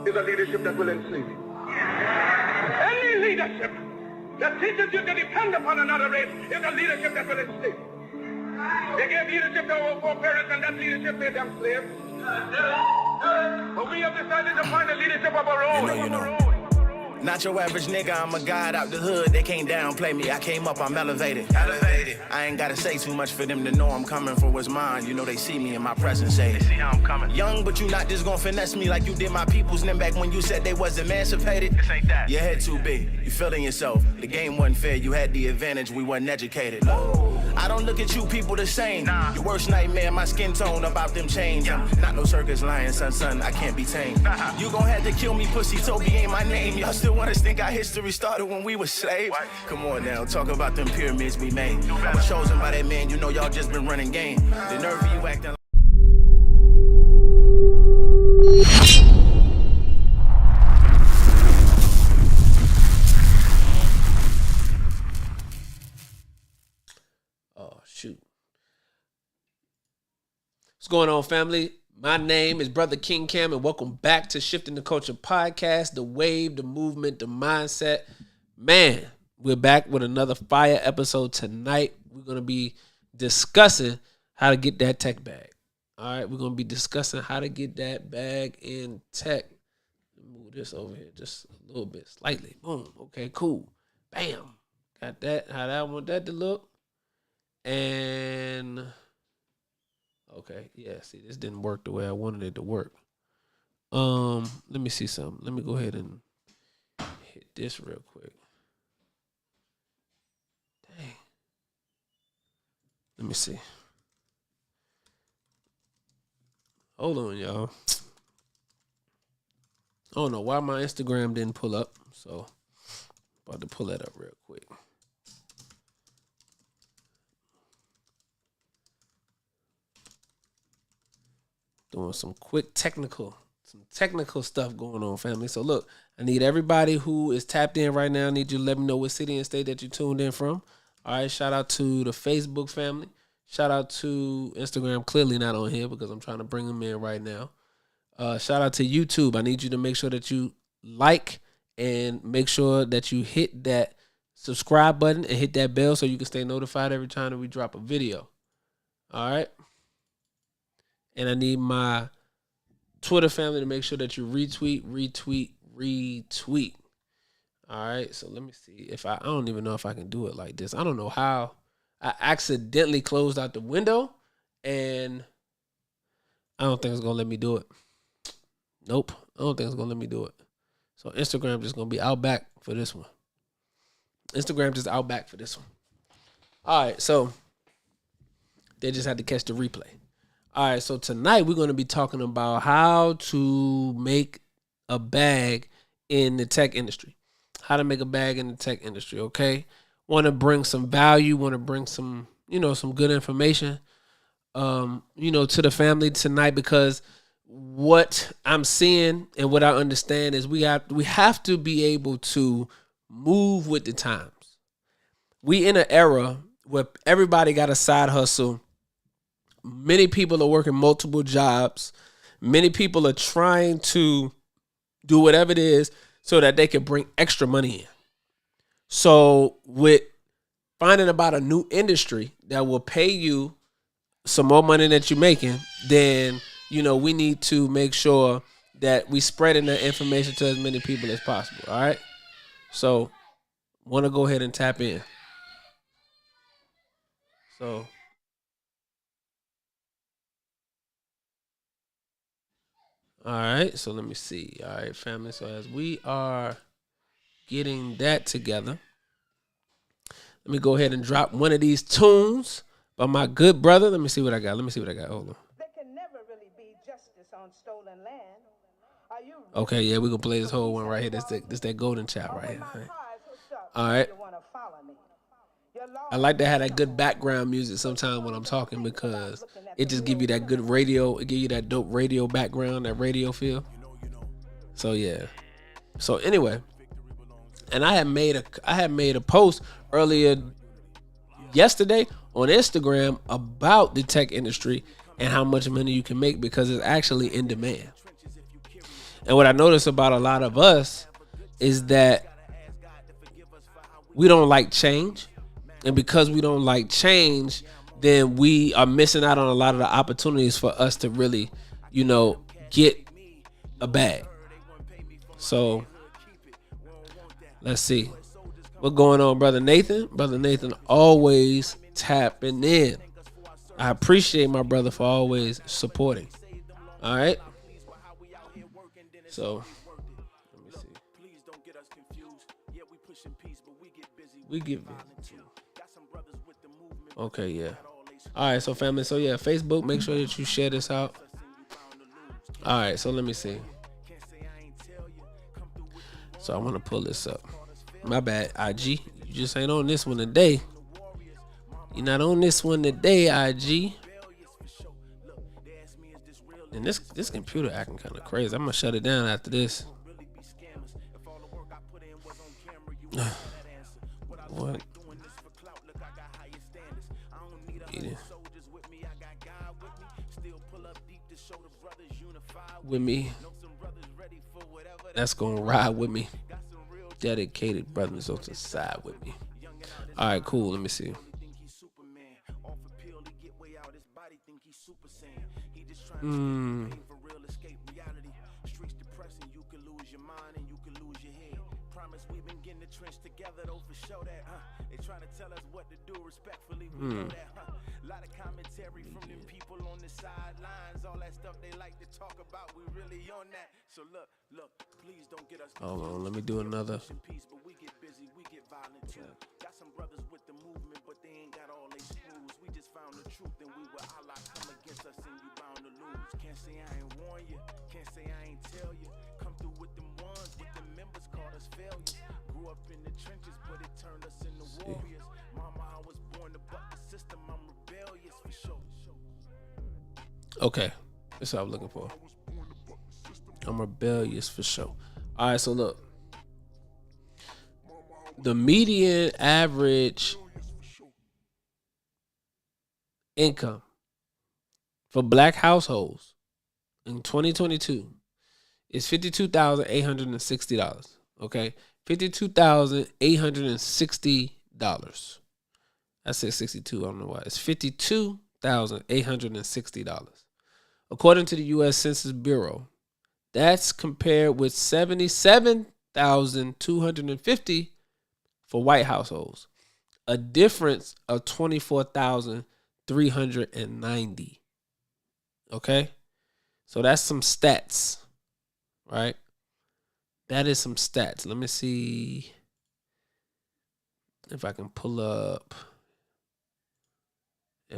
is a leadership that will enslave you. Any leadership that teaches you to depend upon another race is a leadership that will enslave you. They gave leadership to our foreparents, and that leadership made them slaves. But we have decided to find a leadership of our own. Not your average nigga, I'm a god out the hood. They can't downplay me, I came up, I'm elevated. I ain't gotta say too much for them to know I'm coming for what's mine. You know they see me in my presence, say they see how I'm coming. Young, but you not just gonna finesse me like you did my peoples. Then back when you said they was emancipated. This ain't that. Your head too big, you feeling yourself. The game wasn't fair, you had the advantage, we wasn't educated. I don't look at you people the same. Nah. Your worst nightmare, my skin tone about them chains. Yeah. Not no circus lion, son, I can't be tamed. You gon' have to kill me, pussy, Toby ain't my name. Y'all still want us think our history started when we were slaves? What? Come on now, talk about them pyramids we made. I was chosen by that man, you know y'all just been running game. The nerve of you acting like... Oh, shoot. What's going on, family? My name is Brother King Cam, and welcome back to Shifting the Culture Podcast, the wave, the movement, the mindset. Man, we're back with another fire episode tonight. We're going to be discussing how to get that tech bag. All right, we're going to be discussing how to get that bag in tech. Move this over here just a little bit, slightly. Boom. Okay, cool. Bam. Got that, how I want that to look. And... okay, yeah, see, this didn't work the way I wanted it to work. Let me see something. Let me go ahead and hit this real quick. Dang. Let me see. Hold on, y'all. I don't know why my Instagram didn't pull up, so about to pull that up real quick. Doing some technical stuff going on, family. So look, I need everybody who is tapped in right now. I need you to let me know what city and state that you tuned in from. All right, shout out to the Facebook family. Shout out to Instagram, clearly not on here because I'm trying to bring them in right now. Shout out to YouTube. I need you to make sure that you like and make sure that you hit that subscribe button and hit that bell so you can stay notified every time that we drop a video. All right. And I need my Twitter family to make sure that you retweet. All right, so let me see if I don't even know if I can do it like this. I don't know how. I accidentally closed out the window, and I don't think it's going to let me do it. Nope, I don't think it's going to let me do it. So Instagram just going to be out back for this one. Instagram just out back for this one. All right, so they just had to catch the replay. All right, so tonight we're going to be talking about how to make a bag in the tech industry. How to make a bag in the tech industry, okay? Want to bring some value, want to bring some, some good information, to the family tonight because what I'm seeing and what I understand is we have to be able to move with the times. We in an era where everybody got a side hustle. Many people are working multiple jobs. Many people are trying to do whatever it is so that they can bring extra money in. So with finding about a new industry that will pay you some more money that you're making, then, we need to make sure that we spreading that information to as many people as possible. All right. So want to go ahead and tap in. So. All right, so let me see. All right, family. So as we are getting that together, let me go ahead and drop one of these tunes by my good brother. Let me see what I got. Hold on. There can never really be justice on stolen land. Okay, yeah, we're going to play this whole one right here. This that golden child right here. All right. I like to have that good background music sometimes when I'm talking because it just give you that good radio. It give you that dope radio background, that radio feel. So yeah. So anyway, and I had made a post earlier yesterday on Instagram about the tech industry and how much money you can make because it's actually in demand. And what I notice about a lot of us is that we don't like change. And because we don't like change, then we are missing out on a lot of the opportunities for us to really, get a bag. So let's see. What's going on, Brother Nathan? Brother Nathan always tapping in. I appreciate my brother for always supporting. All right. So let me see. We get busy. Okay, yeah. All right, so family. So yeah, Facebook. Make sure that you share this out. All right, so let me see. So I want to pull this up. My bad, IG. You just ain't on this one today. You're not on this one today, IG. And this computer acting kind of crazy. I'm gonna shut it down after this. What? With me. That's gonna ride with me. Dedicated brothers on the side with me. All right, cool. Let me see. Hold on, let me do another. Okay, that's what I'm looking for. I'm rebellious for sure. All right, so look. The median average income for black households in 2022 is $52,860. Okay, $52,860. I said 62. I don't know why. It's $52,860. According to the U.S. Census Bureau, that's compared with $77,250 for white households, a difference of $24,390. Okay, so that's some stats, right? That is some stats. Let me see if I can pull up a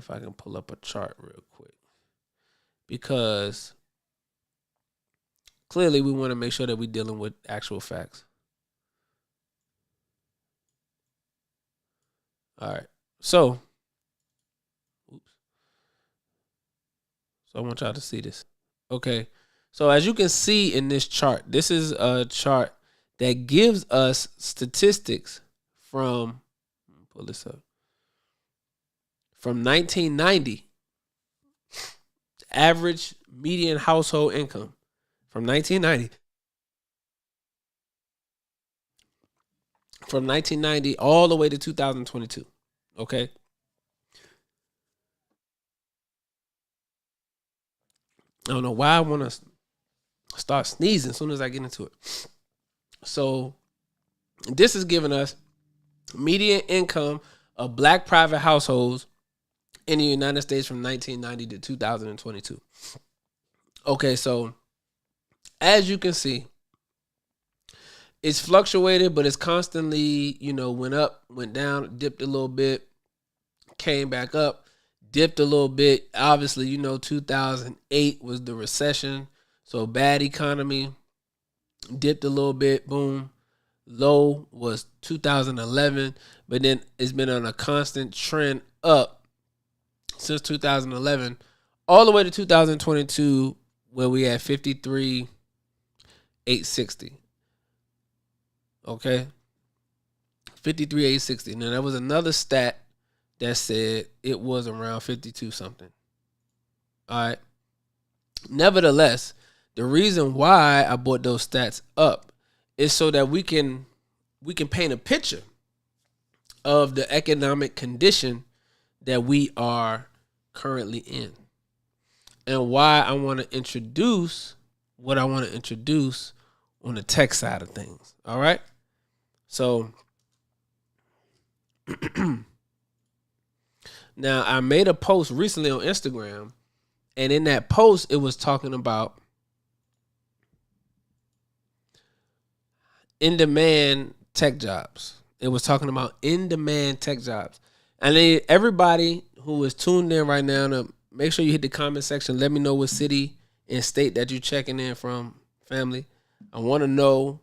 chart real quick, because clearly we want to make sure that we're dealing with actual facts. All right. So I want y'all to see this. Okay. So as you can see in this chart, this is a chart that gives us statistics from, pull this up, from 1990, average median household income from 1990. From 1990 all the way to 2022. Okay. I don't know why I want to start sneezing as soon as I get into it. So this is giving us median income of black private households in the United States from 1990 to 2022. Okay, so as you can see, it's fluctuated, but it's constantly, went up, went down, dipped a little bit, came back up, dipped a little bit. Obviously, 2008 was the recession, so bad economy, dipped a little bit, boom. Low was 2011, but then it's been on a constant trend up since 2011, all the way to 2022, where we had 53,860. Okay, 53,860. Now there was another stat that said it was around 52 something. All right. Nevertheless, The reason why I brought those stats up is so that we can paint a picture of the economic condition that we are currently in, and why I want to introduce what I want to introduce on the tech side of things. All right. So now I made a post recently on Instagram, and in that post, it was talking about in-demand tech jobs. It was talking about in-demand tech jobs. I need everybody who is tuned in right now to make sure you hit the comment section. Let me know what city and state that you're checking in from, family. I want to know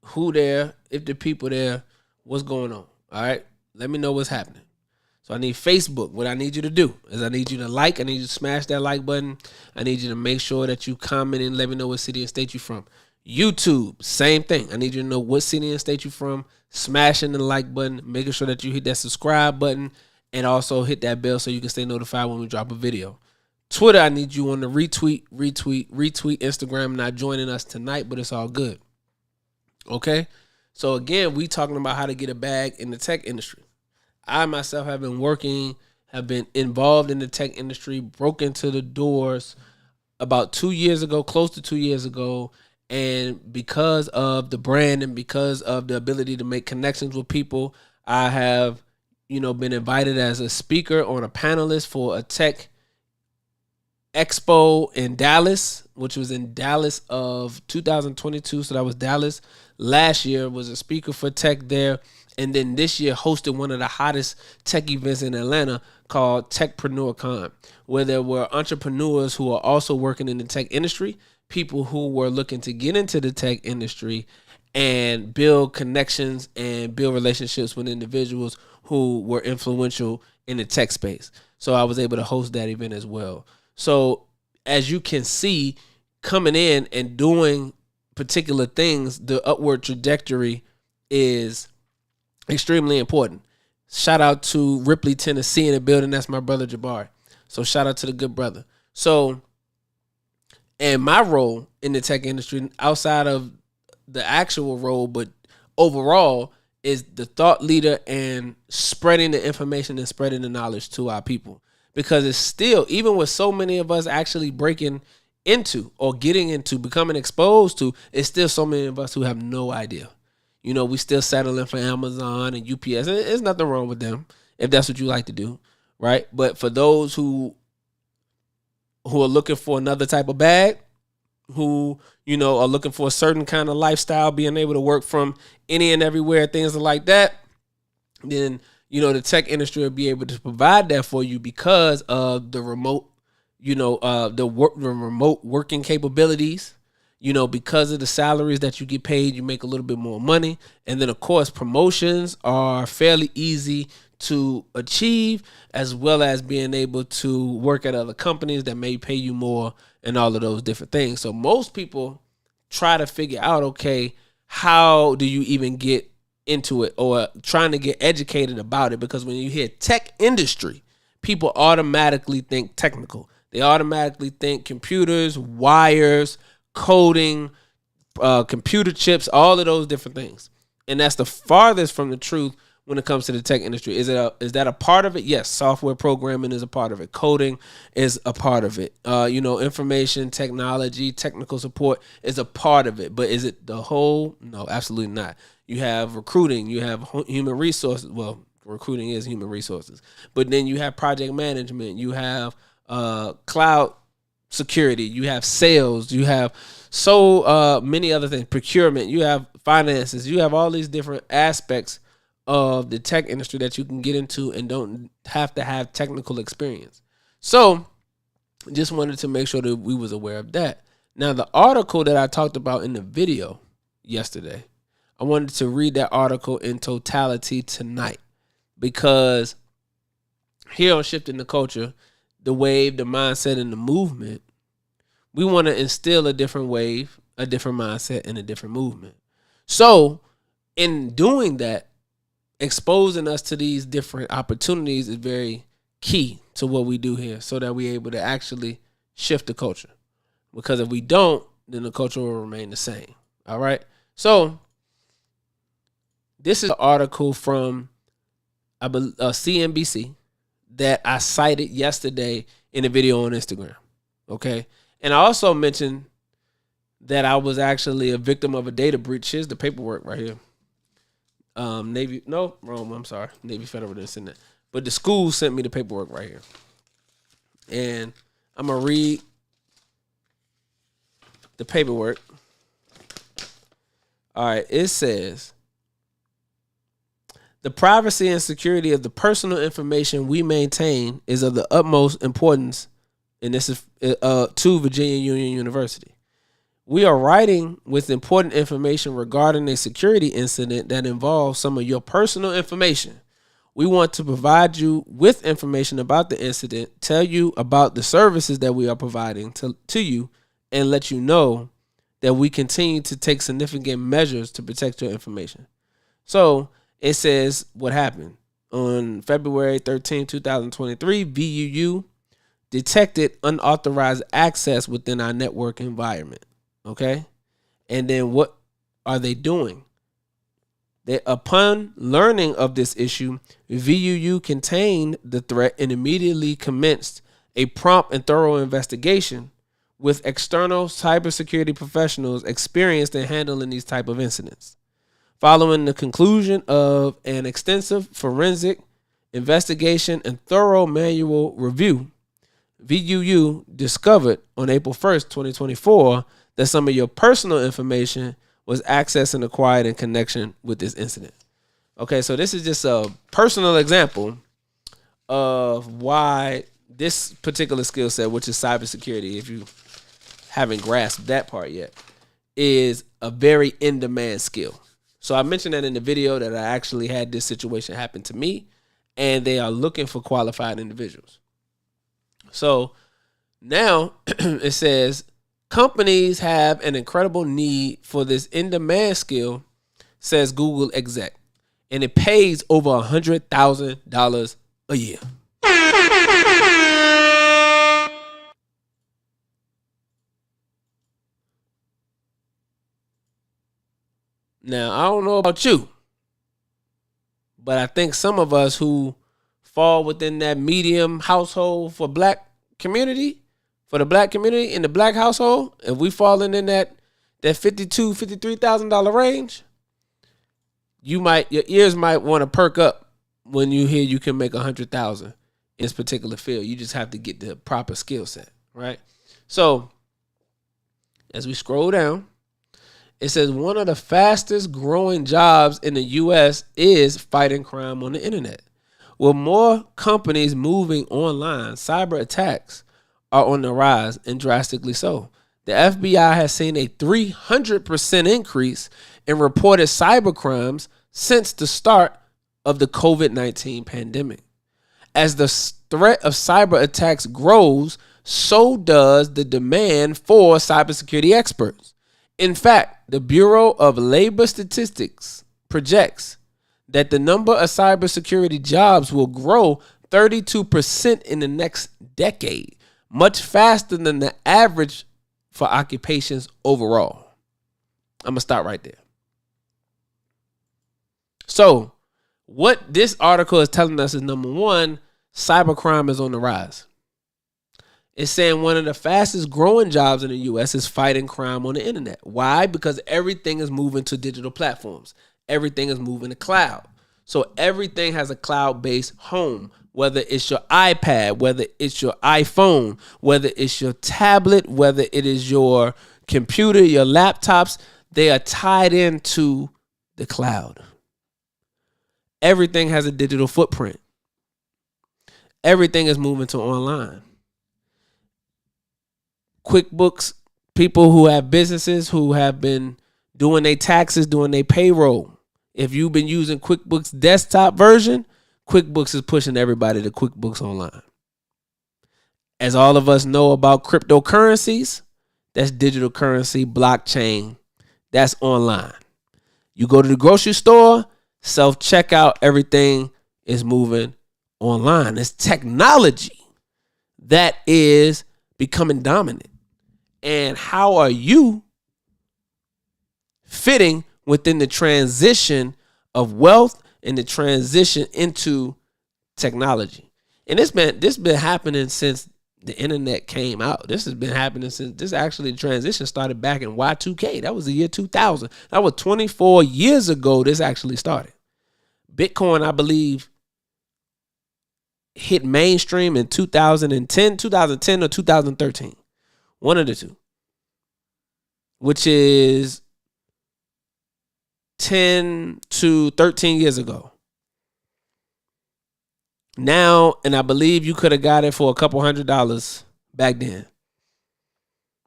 who there, if the people there, what's going on. All right? Let me know what's happening. So I need Facebook. What I need you to do is I need you to like. I need you to smash that like button. I need you to make sure that you comment and let me know what city and state you're from. YouTube, same thing. I need you to know what city and state you're from. Smashing the like button, making sure that you hit that subscribe button, and also hit that bell so you can stay notified when we drop a video. Twitter, I need you on the retweet. Instagram, not joining us tonight, but it's all good. Okay? So again, we talking about how to get a bag in the tech industry. I myself have been involved in the tech industry, broke into the doors about 2 years ago, close to 2 years ago. And because of the brand and because of the ability to make connections with people, I have, been invited as a speaker or a panelist for a tech expo in Dallas, which was in Dallas of 2022. So that was Dallas. Last year was a speaker for tech there. And then this year hosted one of the hottest tech events in Atlanta called TechpreneurCon, where there were entrepreneurs who are also working in the tech industry, people who were looking to get into the tech industry and build connections and build relationships with individuals who were influential in the tech space. So I was able to host that event as well. So as you can see, coming in and doing particular things, the upward trajectory is extremely important. Shout out to Ripley, Tennessee in the building. That's my brother Jabari. So shout out to the good brother. So, and my role in the tech industry, outside of the actual role, but overall, is the thought leader and spreading the information and spreading the knowledge to our people. Because it's still, even with so many of us actually breaking into or getting into, becoming exposed to, it's still so many of us who have no idea. We still settling for Amazon and UPS. There's nothing wrong with them if that's what you like to do, right? But for those who are looking for another type of bag, who, are looking for a certain kind of lifestyle, being able to work from any and everywhere, things like that, then, the tech industry will be able to provide that for you because of the remote, the remote working capabilities, because of the salaries that you get paid, you make a little bit more money. And then, of course, promotions are fairly easy to achieve, as well as being able to work at other companies that may pay you more and all of those different things. So most people try to figure out, okay, how do you even get into it, or trying to get educated about it? Because when you hear tech industry, people automatically think technical. They automatically think computers, wires, coding, computer chips, all of those different things. And that's the farthest from the truth when it comes to the tech industry. Is that a part of it? Yes, software programming is a part of it. Coding is a part of it. Information technology, technical support is a part of it. But is it the whole? No, absolutely not. You have recruiting. You have human resources. Well, recruiting is human resources. But then you have project management. You have cloud security. You have sales. You have so many other things. Procurement. You have finances. You have all these different aspects of the tech industry that you can get into and don't have to have technical experience. So just wanted to make sure that we was aware of that. Now, the article that I talked about in the video yesterday, I wanted to read that article in totality tonight, because here on Shifting the Culture, the wave, the mindset, and the movement, we want to instill a different wave, a different mindset, and a different movement. So in doing that, exposing us to these different opportunities is very key to what we do here, so that we're able to actually shift the culture. Because if we don't, then the culture will remain the same. All right. So this is an article from CNBC that I cited yesterday in a video on Instagram. Okay. And I also mentioned that I was actually a victim of a data breach. Here's the paperwork right here. Navy Federal didn't send that. But the school sent me the paperwork right here. And I'm going to read the paperwork. All right. It says, the privacy and security of the personal information we maintain is of the utmost importance, and this is to Virginia Union University. We are writing with important information regarding a security incident that involves some of your personal information. We want to provide you with information about the incident, tell you about the services that we are providing to you, and let you know that we continue to take significant measures to protect your information. So it says what happened. On February 13, 2023, VUU detected unauthorized access within our network environment. Okay? And then what are they doing? Upon learning of this issue, VUU contained the threat and immediately commenced a prompt and thorough investigation with external cybersecurity professionals experienced in handling these type of incidents. Following the conclusion of an extensive forensic investigation and thorough manual review, VUU discovered on April 1st, 2024, that some of your personal information was accessed and acquired in connection with this incident. Okay, so this is just a personal example of why this particular skill set, which is cybersecurity, if you haven't grasped that part yet, is a very in-demand skill. So I mentioned that in the video that I actually had this situation happen to me, and they are looking for qualified individuals. So now it says, companies have an incredible need for this in-demand skill, says Google exec, and it pays over $100,000 a year. Now, I don't know about you, but I think some of us who fall within that medium household for black community, for the black community in the black household, if we falling in that $52,000, $53,000 range, your ears might want to perk up when you hear you can make $100,000 in this particular field. You just have to get the proper skill set, right? So as we scroll down, it says one of the fastest growing jobs in the U.S. is fighting crime on the internet. With more companies moving online, cyber attacks are on the rise, and drastically so. The FBI has seen a 300% increase in reported cyber crimes since the start of the COVID-19 pandemic. As the threat of cyber attacks grows, so does the demand for cybersecurity experts. In fact, the Bureau of Labor Statistics projects that the number of cybersecurity jobs will grow 32% in the next decade, much faster than the average for occupations overall. I'm going to stop right there. So, what this article is telling us is, number one, cybercrime is on the rise. It's saying one of the fastest growing jobs in the U.S. is fighting crime on the internet. Why? Because everything is moving to digital platforms. Everything is moving to cloud. So everything has a cloud-based home, whether it's your iPad, whether it's your iPhone, whether it's your tablet, whether it is your computer, your laptops, they are tied into the cloud. Everything has a digital footprint. Everything is moving to online. QuickBooks, people who have businesses who have been doing their taxes, doing their payroll. If you've been using QuickBooks desktop version, QuickBooks is pushing everybody to QuickBooks Online. As all of us know about cryptocurrencies, that's digital currency, blockchain, that's online. You go to the grocery store, self-checkout, everything is moving online. It's technology that is becoming dominant. And how are you fitting within the transition of wealth and the transition into technology. And this been happening since the internet came out. This has been happening since this actually transition started back in Y2K. That was the year 2000. That was 24 years ago this actually started. Bitcoin, I believe, hit mainstream in 2010 or 2013. One of the two. Which is 10 to 13 years ago. Now, and I believe you could have got it for a couple $100 back then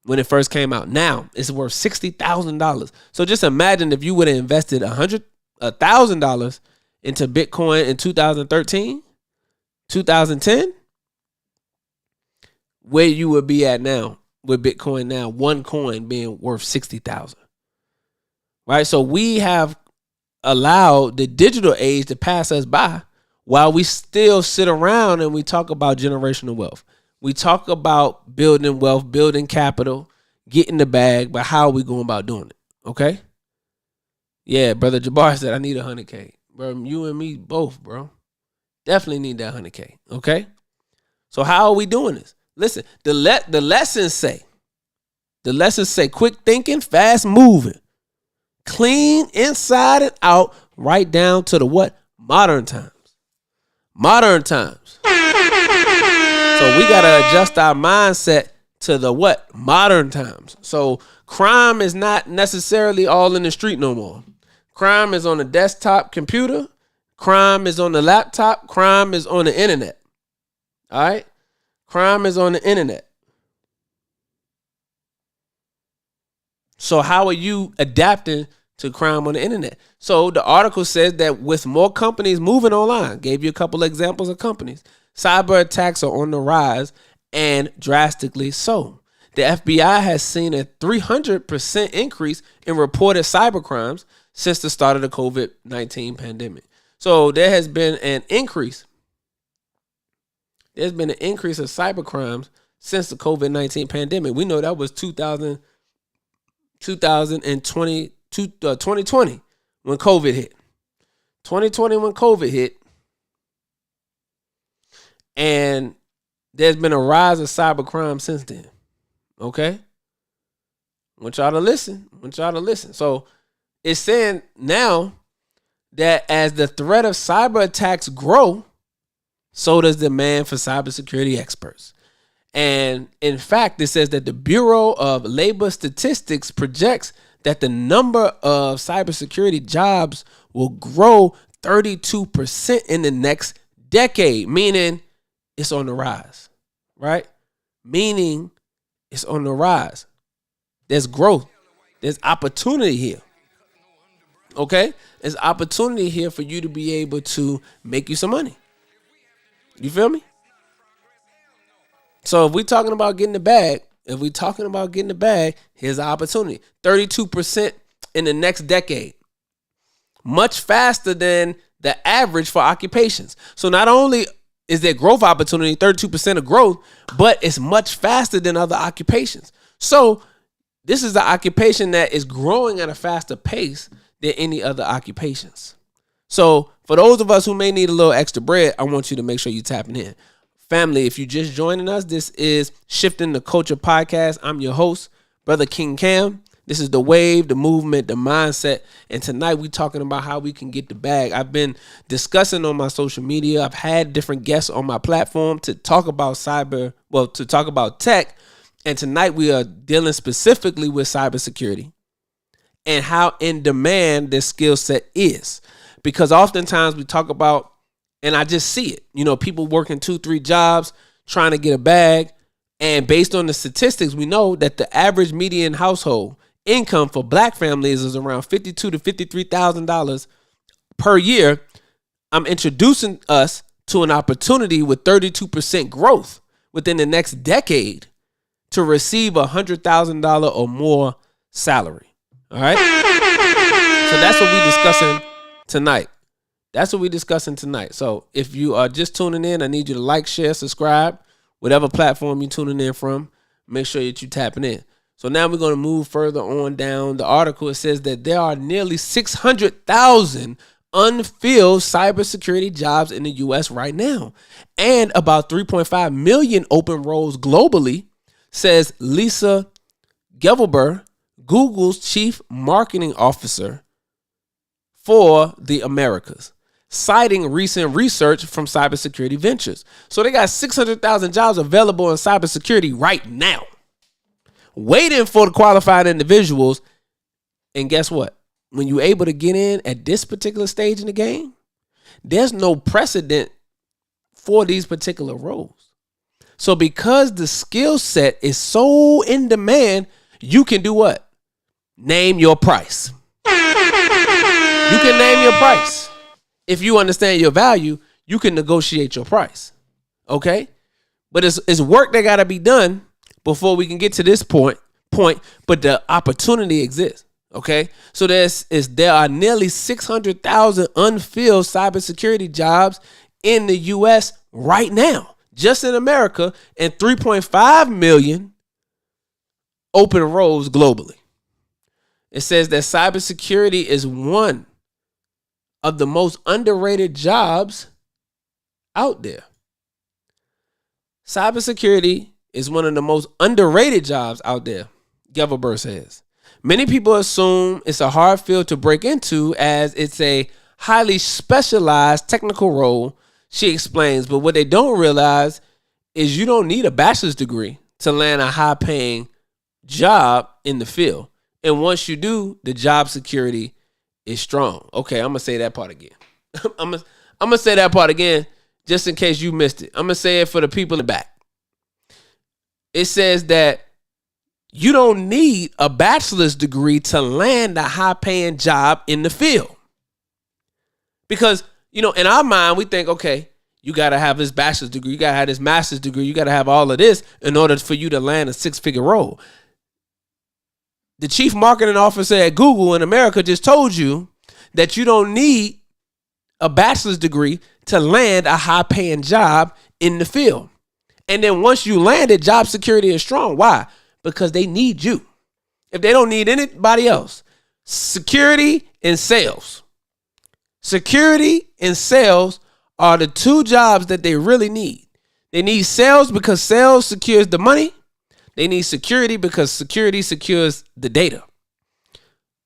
when it first came out. Now it's worth $60,000. So just imagine if you would have invested $1,000 into Bitcoin in 2013, 2010, where you would be at now with Bitcoin now, one coin being worth 60,000. Right? So we have allowed the digital age to pass us by while we still sit around and we talk about generational wealth. We talk about building wealth, building capital, getting the bag, but how are we going about doing it? Okay? Yeah, Brother Jabbar said, I need $100K. Bro, you and me both, bro. Definitely need that $100K. Okay? So how are we doing this? Listen, the lessons say quick thinking, fast moving, clean inside and out, right down to the what? Modern times. Modern times. So we got to adjust our mindset to the what? Modern times. So crime is not necessarily all in the street no more. Crime is on the desktop computer. Crime is on the laptop. Crime is on the internet. All right? Crime is on the internet. So how are you adapting to crime on the internet? So the article says that with more companies moving online, gave you a couple examples of companies, cyber attacks are on the rise and drastically so. The FBI has seen a 300% increase in reported cyber crimes since the start of the COVID-19 pandemic. So there has been an increase. There's been an increase of cyber crimes since the COVID-19 pandemic. We know that was 2020 when COVID hit. 2020 when COVID hit. And there's been a rise of cyber crime since then. Okay? I want y'all to listen. So it's saying now that as the threat of cyber attacks grow, so does demand for cybersecurity experts. And in fact, it says that the Bureau of Labor Statistics projects that the number of cybersecurity jobs will grow 32% in the next decade, meaning it's on the rise, right? Meaning it's on the rise. There's growth. There's opportunity here. Okay? There's opportunity here for you to be able to make you some money. You feel me? So if we're talking about getting the bag, here's the opportunity. 32% in the next decade. Much faster than the average for occupations. So not only is there growth opportunity, 32% of growth, but it's much faster than other occupations. So this is the occupation that is growing at a faster pace than any other occupations. So for those of us who may need a little extra bread, I want you to make sure you're tapping in. Family, if you're just joining us, this is Shifting the Culture Podcast. I'm your host, Brother King Cam. This is the wave, the movement, the mindset. And tonight we're talking about how we can get the bag. I've been discussing on my social media. I've had different guests on my platform to talk about to talk about tech. And tonight we are dealing specifically with cybersecurity and how in demand this skill set is. Because oftentimes we talk about, and I just see it, people working 2-3 jobs, trying to get a bag. And based on the statistics, we know that the average median household income for black families is around $52,000 to $53,000 per year. I'm introducing us to an opportunity with 32% growth within the next decade to receive $100,000 or more salary. All right. So that's what we're discussing tonight. So if you are just tuning in, I need you to like, share, subscribe, whatever platform you're tuning in from. Make sure that you're tapping in. So now we're going to move further on down the article. It says that there are nearly 600,000 unfilled cybersecurity jobs in the U.S. right now, and about 3.5 million open roles globally, says Lisa Gevelber, Google's chief marketing officer for the Americas, citing recent research from Cybersecurity Ventures. So they got 600,000 jobs available in cybersecurity right now, waiting for the qualified individuals. And guess what? When you're able to get in at this particular stage in the game, there's no precedent for these particular roles. So because the skill set is so in demand, you can do what? Name your price. You can name your price. If you understand your value, you can negotiate your price. Okay? But it's work that got to be done before we can get to this point, but the opportunity exists. Okay, so there are nearly 600,000 unfilled cybersecurity jobs in the U.S. right now, just in America, and 3.5 million open roles globally. It says that cybersecurity is one of the most underrated jobs out there. Cybersecurity is one of the most underrated jobs out there, Gevelber says. Many people assume it's a hard field to break into as it's a highly specialized technical role, she explains. But what they don't realize is you don't need a bachelor's degree to land a high-paying job in the field. And once you do, the job security is strong. Okay, I'm going to say that part again. I'm going to say that part again just in case you missed it. I'm going to say it for the people in the back. It says that you don't need a bachelor's degree to land a high-paying job in the field. Because, in our mind, we think, okay, you got to have this bachelor's degree, you got to have this master's degree, you got to have all of this in order for you to land a six-figure role. The chief marketing officer at Google in America just told you that you don't need a bachelor's degree to land a high-paying job in the field. And then once you land it, job security is strong. Why? Because they need you. If they don't need anybody else. Security and sales. Security and sales are the two jobs that they really need. They need sales because sales secures the money. They need security because security secures the data.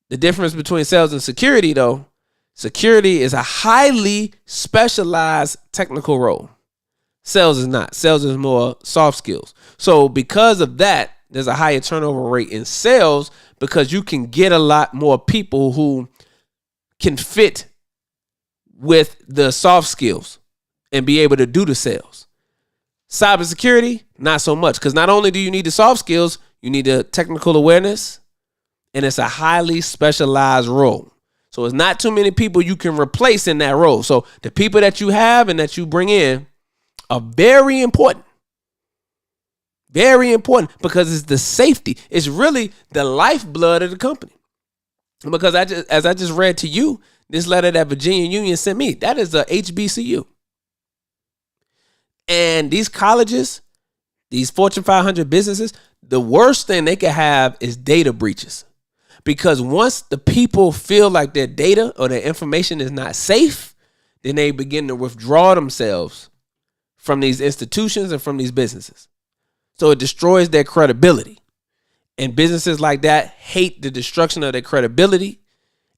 The difference between sales and security, though, security is a highly specialized technical role. Sales is not. Sales is more soft skills. So because of that, there's a higher turnover rate in sales because you can get a lot more people who can fit with the soft skills and be able to do the sales. Cybersecurity, not so much, because not only do you need the soft skills, you need the technical awareness, and it's a highly specialized role. So it's not too many people you can replace in that role. So the people that you have and that you bring in are very important. Very important because it's the safety. It's really the lifeblood of the company. Because as I just read to you, this letter that Virginia Union sent me, that is a HBCU. And these colleges, these Fortune 500 businesses, the worst thing they could have is data breaches. Because once the people feel like their data or their information is not safe, then they begin to withdraw themselves from these institutions and from these businesses. So it destroys their credibility. And businesses like that hate the destruction of their credibility,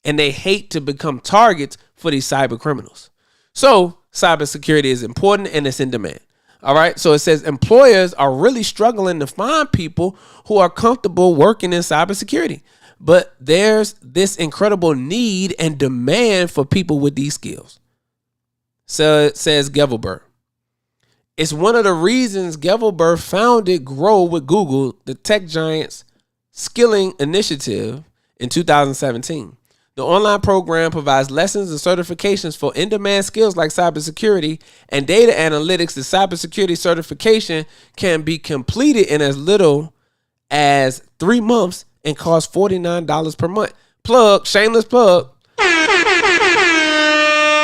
and they hate to become targets for these cyber criminals. So cybersecurity is important and it's in demand. All right. So it says employers are really struggling to find people who are comfortable working in cybersecurity. But there's this incredible need and demand for people with these skills. So it says Gevelber. It's one of the reasons Gevelber founded Grow with Google, the tech giant's skilling initiative, in 2017. The online program provides lessons and certifications for in-demand skills like cybersecurity and data analytics. The cybersecurity certification can be completed in as little as 3 months and costs $49 per month. Plug, shameless plug.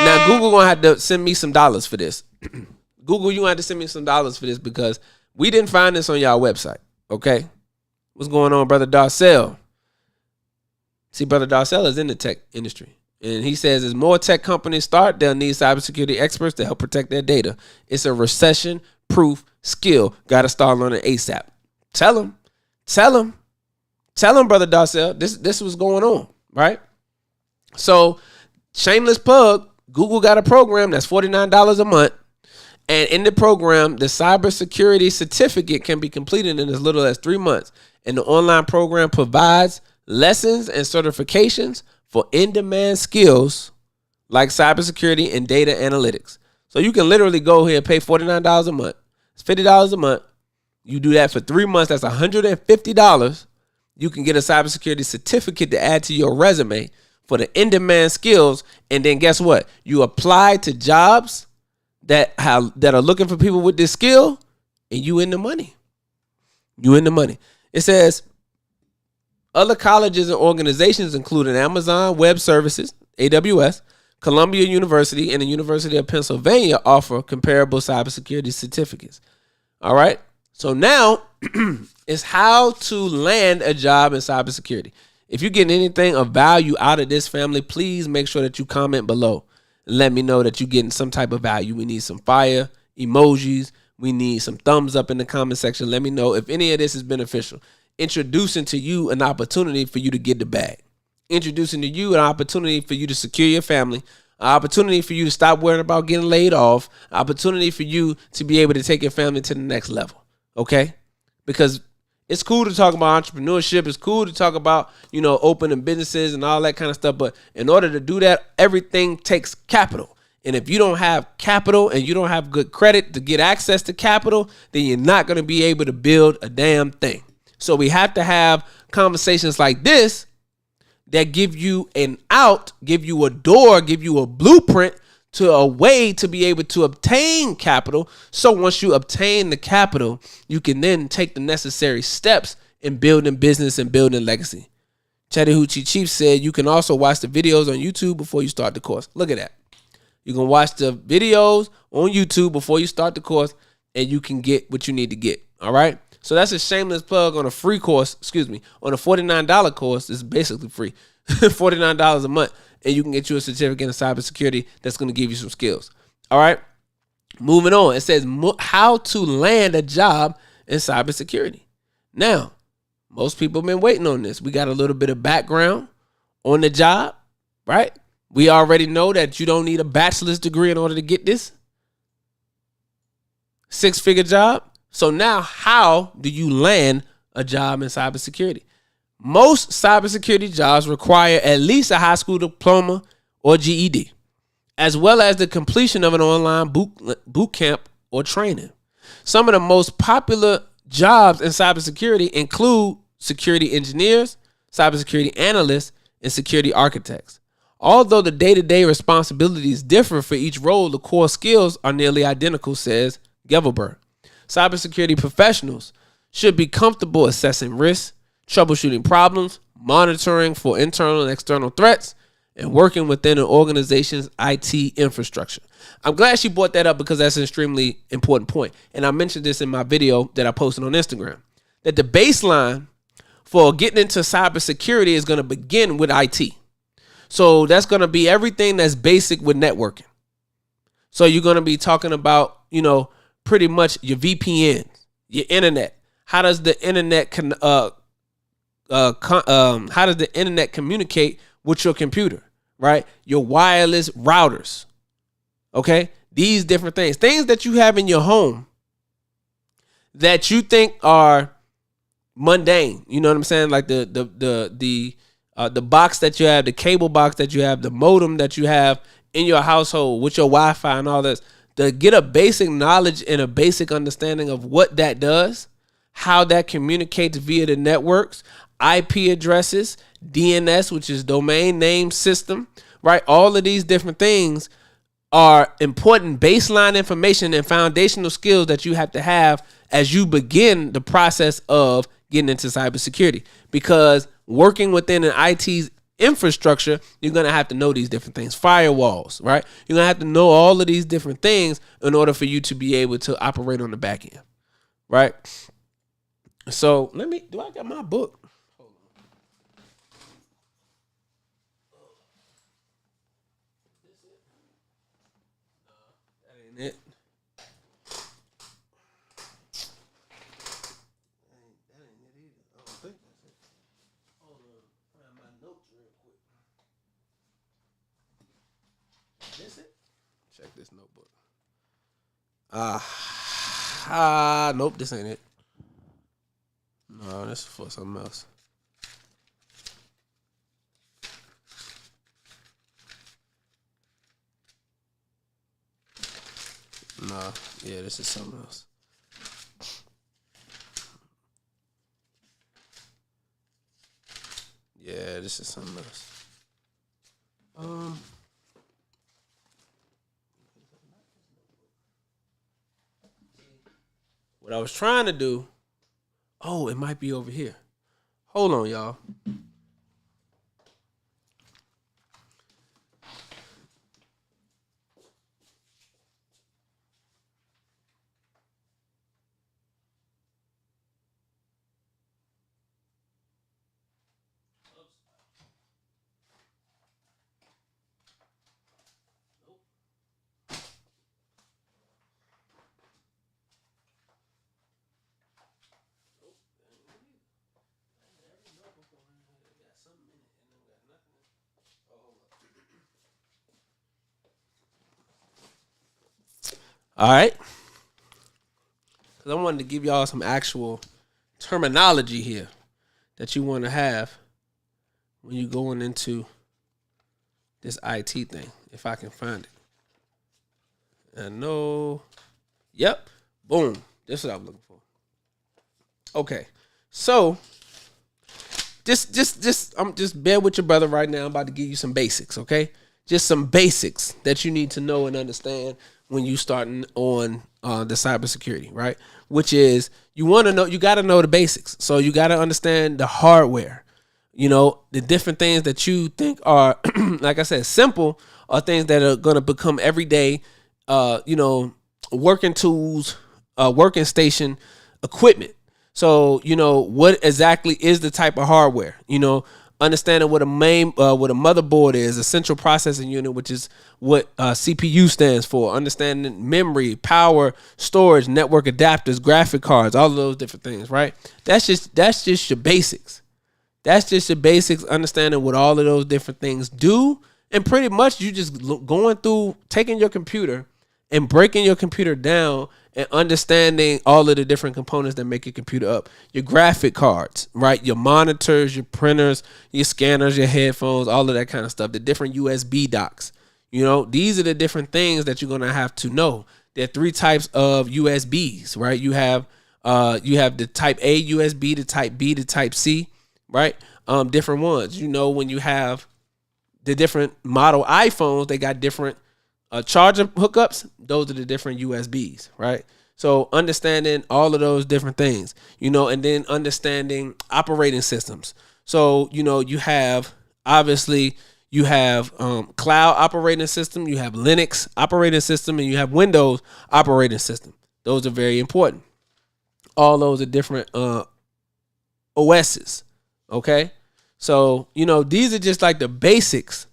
Now, Google gonna have to send me some dollars for this. Google, you gonna have to send me some dollars for this because we didn't find this on y'all website, okay? What's going on, Brother Darcell? See, Brother Darcell is in the tech industry. And he says as more tech companies start, they'll need cybersecurity experts to help protect their data. It's a recession-proof skill. Got to start learning ASAP. Tell him, Brother Darcell, this was going on, right? So, shameless plug, Google got a program that's $49 a month. And in the program, the cybersecurity certificate can be completed in as little as 3 months. And the online program provides lessons and certifications for in-demand skills like cybersecurity and data analytics. So you can literally go here and pay $49 a month. It's $50 a month. You do that for 3 months. That's $150. You can get a cybersecurity certificate to add to your resume for the in-demand skills. And then guess what? You apply to jobs that are looking for people with this skill, and you in the money. It says other colleges and organizations, including Amazon Web Services, AWS, Columbia University, and the University of Pennsylvania, offer comparable cybersecurity certificates. All right. So now it's how to land a job in cybersecurity. If you're getting anything of value out of this, family, please make sure that you comment below. Let me know that you're getting some type of value. We need some fire emojis. We need some thumbs up in the comment section. Let me know if any of this is beneficial. Introducing to you an opportunity for you to get the bag. Introducing to you an opportunity for you to secure your family. An opportunity for you to stop worrying about getting laid off. An opportunity for you to be able to take your family to the next level. Okay? Because it's cool to talk about entrepreneurship. It's cool to talk about, opening businesses and all that kind of stuff. But in order to do that, everything takes capital. And if you don't have capital and you don't have good credit to get access to capital, then you're not going to be able to build a damn thing. So we have to have conversations like this that give you an out, give you a door, give you a blueprint to a way to be able to obtain capital. So once you obtain the capital, you can then take the necessary steps in building business and building legacy. Chattahoochee Chief said you can also watch the videos on YouTube before you start the course. Look at that. You can watch the videos on YouTube before you start the course, and you can get what you need to get. All right. So that's a shameless plug on a free course. On a $49 course. It's basically free. $49 a month. And you can get you a certificate in cybersecurity that's going to give you some skills. All right. Moving on. It says how to land a job in cybersecurity. Now, most people have been waiting on this. We got a little bit of background on the job, right? We already know that you don't need a bachelor's degree in order to get this 6-figure job. So now how do you land a job in cybersecurity? Most cybersecurity jobs require at least a high school diploma or GED, as well as the completion of an online boot camp or training. Some of the most popular jobs in cybersecurity include security engineers, cybersecurity analysts, and security architects. Although the day-to-day responsibilities differ for each role, the core skills are nearly identical, says Gevelberg. Cybersecurity professionals should be comfortable assessing risks, troubleshooting problems, monitoring for internal and external threats, and working within an organization's IT infrastructure. I'm glad she brought that up because that's an extremely important point. And I mentioned this in my video that I posted on Instagram, that the baseline for getting into cybersecurity is going to begin with IT. So that's going to be everything that's basic with networking. So you're going to be talking about, pretty much your VPNs, your internet. How does the internet communicate with your computer, right? Your wireless routers. Okay? These different things that you have in your home that you think are mundane. You know what I'm saying? Like the box that you have, the cable box that you have, the modem that you have in your household with your Wi-Fi and all this. To get a basic knowledge and a basic understanding of what that does, how that communicates via the networks, IP addresses, DNS, which is domain name system, right? All of these different things are important baseline information and foundational skills that you have to have as you begin the process of getting into cybersecurity. Because working within an IT's infrastructure, you're going to have to know these different things. Firewalls, right? You're going to have to know all of these different things in order for you to be able to operate on the back end, right? So do I got my book? Hold on. That ain't it. That ain't it either. I don't think that's it. Hold on. Find my notes real quick. This it? Check this notebook. Nope, this ain't it. No, this is for something else. No, yeah, this is something else. Yeah, this is something else. What I was trying to do. Oh, it might be over here. Hold on, y'all. All right. Because I wanted to give y'all some actual terminology here that you want to have when you're going into this IT thing, if I can find it. I know. Yep. Boom. This is what I'm looking for. Okay. So, just bear with your brother right now. I'm about to give you some basics, okay? Just some basics that you need to know and understand when you starting on the cybersecurity, right? Which is you got to know the basics. So you got to understand the hardware. You know, the different things that you think are, like I said, simple, are things that are going to become everyday, working tools, working station equipment. So, what exactly is the type of hardware? Understanding what a motherboard is, a central processing unit, which is what CPU stands for. Understanding memory, power, storage, network adapters, graphic cards, all of those different things, right? That's just your basics. That's just your basics, understanding what all of those different things do. And pretty much you just going through, taking your computer and breaking your computer down and understanding all of the different components that make your computer up. Your graphic cards, right? Your monitors, your printers, your scanners, your headphones, all of that kind of stuff. The different USB docks. These are the different things that you're going to have to know. There are 3 types of USBs, right? You have the type A USB, the type B, the type C, right? Different ones. When you have the different model iPhones, they got different charger hookups. Those are the different USBs, right? So understanding all of those different things, and then understanding operating systems. So, you have cloud operating system, you have Linux operating system, and you have Windows operating system. Those are very important. All those are different OSs. Okay. So, these are just like the basics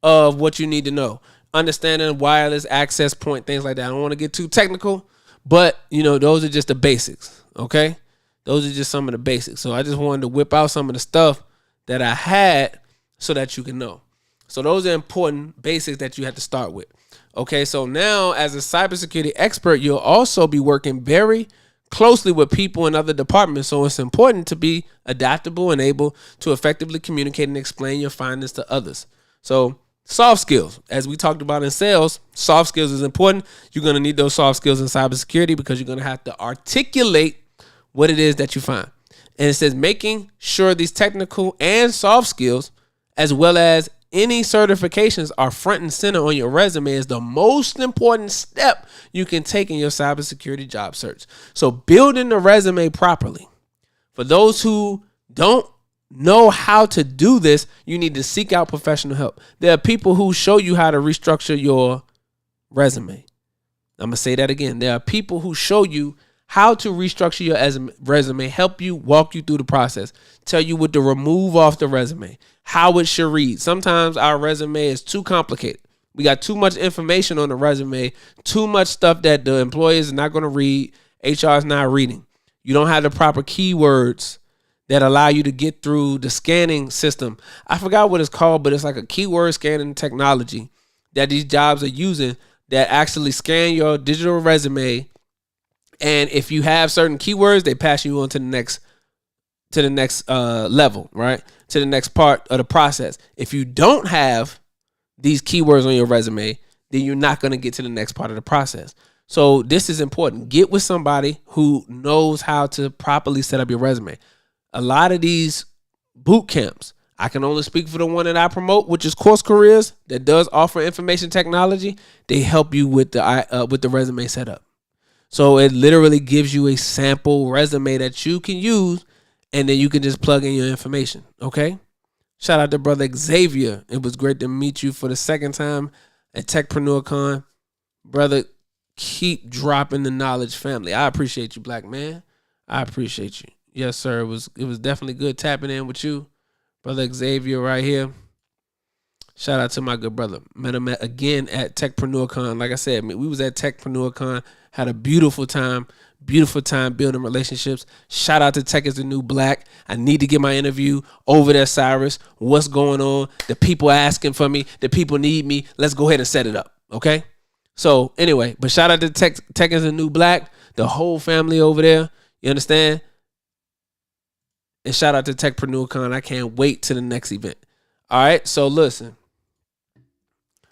of what you need to know. Understanding wireless access point, things like that. I don't want to get too technical, but those are just the basics. Okay. Those are just some of the basics. So I just wanted to whip out some of the stuff that I had so that you can know. So those are important basics that you have to start with. Okay. So now as a cybersecurity expert, you'll also be working very closely with people in other departments. So it's important to be adaptable and able to effectively communicate and explain your findings to others. So soft skills, as we talked about in sales, soft skills is important. You're going to need those soft skills in cybersecurity because you're going to have to articulate what it is that you find. And it says making sure these technical and soft skills, as well as any certifications, are front and center on your resume is the most important step you can take in your cybersecurity job search. So building the resume properly. For those who don't know how to do this, you need to seek out professional help. There are people who show you how to restructure your resume. I'm going to say that again. There are people who show you how to restructure your resume, help you walk you through the process, tell you what to remove off the resume, how it should read. Sometimes our resume is too complicated. We got too much information on the resume, too much stuff that the employer is not going to read, HR is not reading. You don't have the proper keywords that allow you to get through the scanning system. I forgot what it's called, but it's like a keyword scanning technology that these jobs are using that actually scan your digital resume. And if you have certain keywords, they pass you on to the next level, right? To the next part of the process. If you don't have these keywords on your resume, then you're not going to get to the next part of the process. So this is important. Get with somebody who knows how to properly set up your resume. A lot of these boot camps, I can only speak for the one that I promote, which is Course Careers, that does offer information technology. They help you with the resume setup. So it literally gives you a sample resume that you can use, and then you can just plug in your information. Okay. Shout out to brother Xavier. It was great to meet you for the second time at TechpreneurCon. Brother, keep dropping the knowledge, family. I appreciate you, black man. I appreciate you. Yes, sir. It was definitely good tapping in with you, brother Xavier, right here. Shout out to my good brother. Met him again at TechpreneurCon. Like I said, we was at TechpreneurCon, had a beautiful time building relationships. Shout out to Tech is the New Black. I need to get my interview over there, Cyrus. What's going on? The people asking for me. The people need me. Let's go ahead and set it up. Okay? So anyway, but shout out to Tech is the New Black, the whole family over there. You understand? And shout out to TechpreneurCon. I can't wait to the next event. All right? So listen.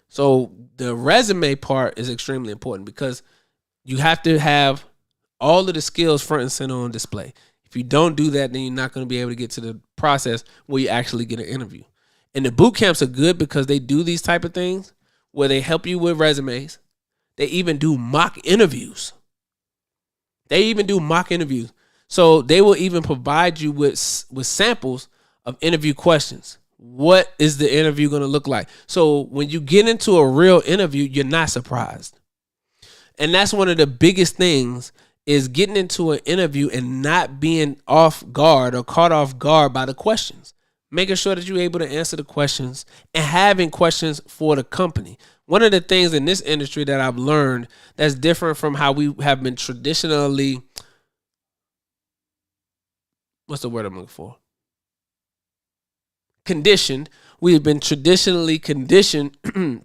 So the resume part is extremely important because you have to have all of the skills front and center on display. If you don't do that, then you're not going to be able to get to the process where you actually get an interview. And the boot camps are good because they do these type of things where they help you with resumes. They even do mock interviews. So they will even provide you with samples of interview questions. What is the interview going to look like? So when you get into a real interview, you're not surprised. And that's one of the biggest things is getting into an interview and not being off guard or caught off guard by the questions. Making sure that you're able to answer the questions and having questions for the company. One of the things in this industry that I've learned that's different from how we have been traditionally, what's the word I'm looking for? Conditioned. We've been traditionally conditioned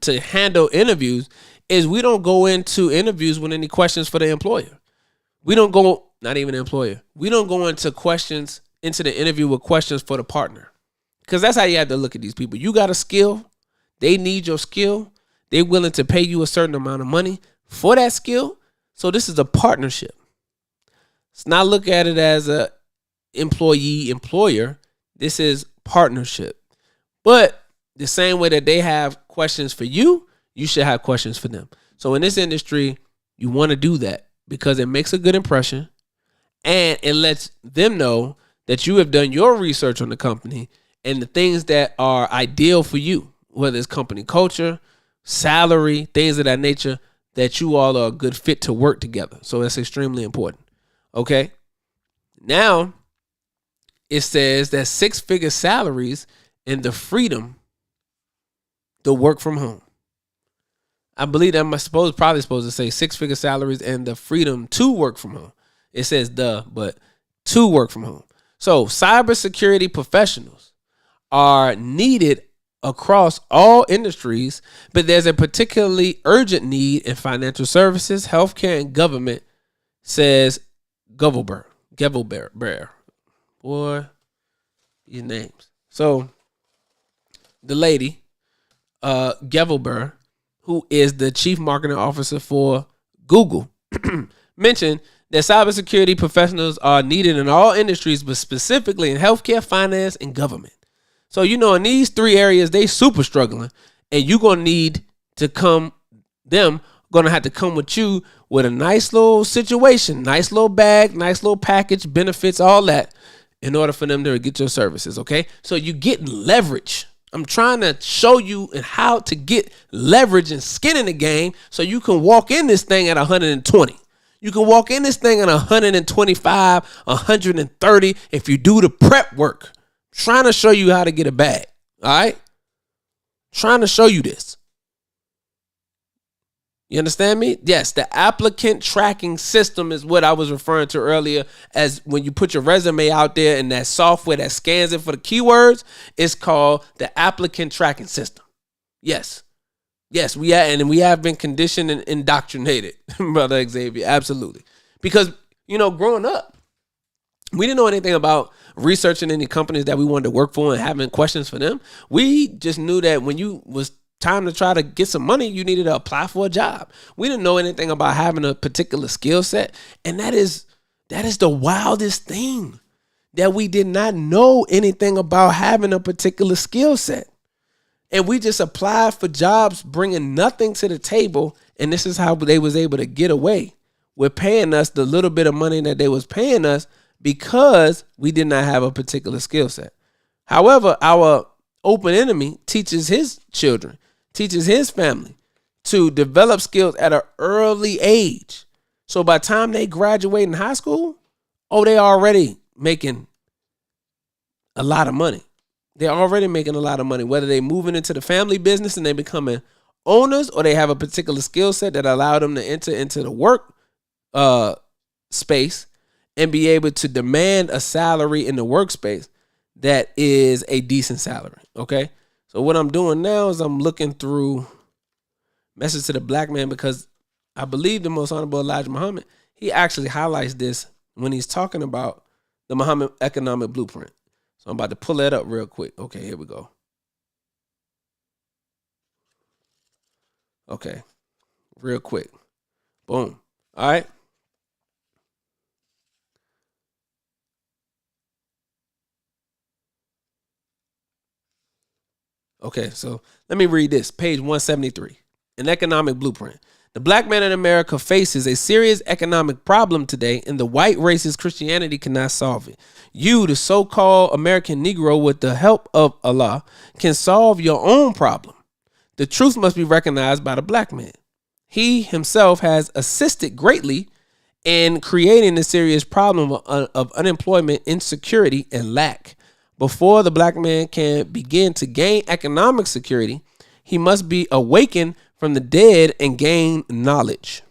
to handle interviews is we don't go into interviews with any questions for the employer. We don't go, not even the employer. We don't go into the interview with questions for the partner. Because that's how you have to look at these people. You got a skill. They need your skill. They're willing to pay you a certain amount of money for that skill. So this is a partnership. Let's not look at it as a employee-employer. This is partnership. But the same way that they have questions for you, you should have questions for them. So in this industry, you want to do that because it makes a good impression and it lets them know that you have done your research on the company and the things that are ideal for you, whether it's company culture, salary, things of that nature, that you all are a good fit to work together. So that's extremely important. Okay. Now it says that 6-figure salaries and the freedom to work from home. I believe that probably supposed to say 6-figure salaries and the freedom to work from home. It says but to work from home. So cybersecurity professionals are needed across all industries, but there's a particularly urgent need in financial services, healthcare, and government, says Gevelberg. Boy, these names. So the lady, Gevelberg, who is the chief marketing officer for Google, mentioned that cybersecurity professionals are needed in all industries, but specifically in healthcare, finance, and government. So, in these 3 areas, they super struggling, and you're going to need to going to have to come with you with a nice little situation, nice little bag, nice little package, benefits, all that, in order for them to get your services, okay? So you get leverage. I'm trying to show you how to get leverage and skin in the game so you can walk in this thing at 120. You can walk in this thing at 125, 130 if you do the prep work. Trying to show you how to get a bag. All right? Trying to show you this. You understand me? Yes, the applicant tracking system is what I was referring to earlier as when you put your resume out there and that software that scans it for the keywords, it's called the applicant tracking system. Yes. Yes, we have been conditioned and indoctrinated, Brother Xavier. Absolutely. Because, growing up, we didn't know anything about researching any companies that we wanted to work for and having questions for them. We just knew that when you was time to try to get some money, you needed to apply for a job. We didn't know anything about having a particular skill set. And that is the wildest thing, that we did not know anything about having a particular skill set. And we just applied for jobs bringing nothing to the table. And this is how they was able to get away with paying us the little bit of money that they was paying us because we did not have a particular skill set. However, our open enemy teaches his children, teaches his family to develop skills at an early age. So by the time they graduate in high school, they already making a lot of money. They're already making a lot of money, whether they're moving into the family business and they becoming owners, or they have a particular skill set that allow them to enter into the work space and be able to demand a salary in the workspace that is a decent salary. Okay. So what I'm doing now is I'm looking through Message to the Black Man, because I believe the Most Honorable Elijah Muhammad, he actually highlights this when he's talking about the Muhammad economic blueprint. So I'm about to pull that up real quick. Okay, here we go. Okay, real quick. Boom. All right. Okay, so let me read this. Page 173. An economic blueprint. The black man in America faces a serious economic problem today, and the white racist Christianity cannot solve it. You, the so-called American Negro, with the help of Allah, can solve your own problem. The truth must be recognized by the black man. He himself has assisted greatly in creating the serious problem of unemployment, insecurity, and lack. Before the black man can begin to gain economic security, he must be awakened from the dead and gain knowledge,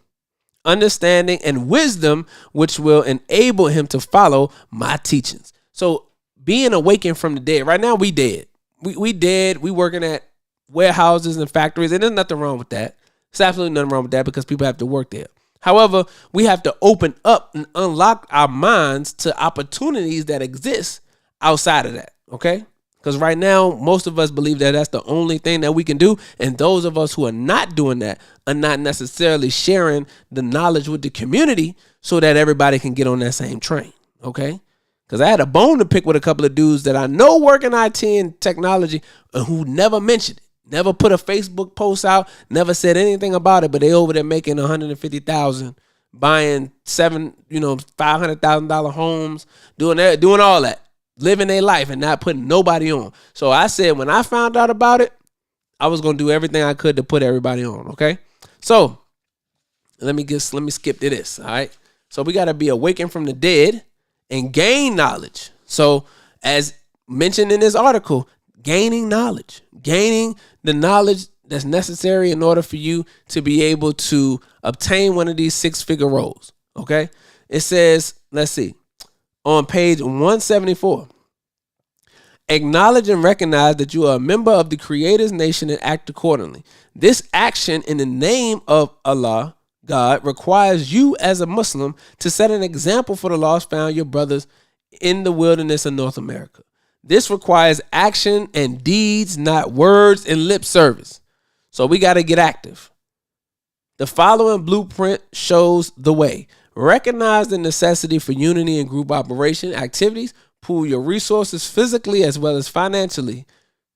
understanding, and wisdom, which will enable him to follow my teachings. So being awakened from the dead. Right now, we dead. We dead. We working at warehouses and factories, and there's nothing wrong with that. There's absolutely nothing wrong with that, because people have to work there. However, we have to open up and unlock our minds to opportunities that exist outside of that, okay? Because right now, most of us believe that that's the only thing that we can do. And those of us who are not doing that are not necessarily sharing the knowledge with the community so that everybody can get on that same train, okay? Because I had a bone to pick with a couple of dudes that I know work in IT and technology and who never mentioned it, never put a Facebook post out, never said anything about it, but they over there making $150,000, buying $500,000 homes, doing all that. Living their life and not putting nobody on. So I said, when I found out about it, I was going to do everything I could to put everybody on. Okay. So let me skip to this. All right. So we got to be awakened from the dead and gain knowledge. So as mentioned in this article, gaining the knowledge that's necessary in order for you to be able to obtain one of these 6-figure roles. Okay. It says, let's see. On page 174, acknowledge and recognize that you are a member of the Creator's nation and act accordingly. This action in the name of Allah, God, requires you as a Muslim to set an example for the lost found your brothers in the wilderness of North America. This requires action and deeds, not words and lip service. So we got to get active. The following blueprint shows the way. Recognize the necessity for unity and group operation activities. Pool your resources physically as well as financially.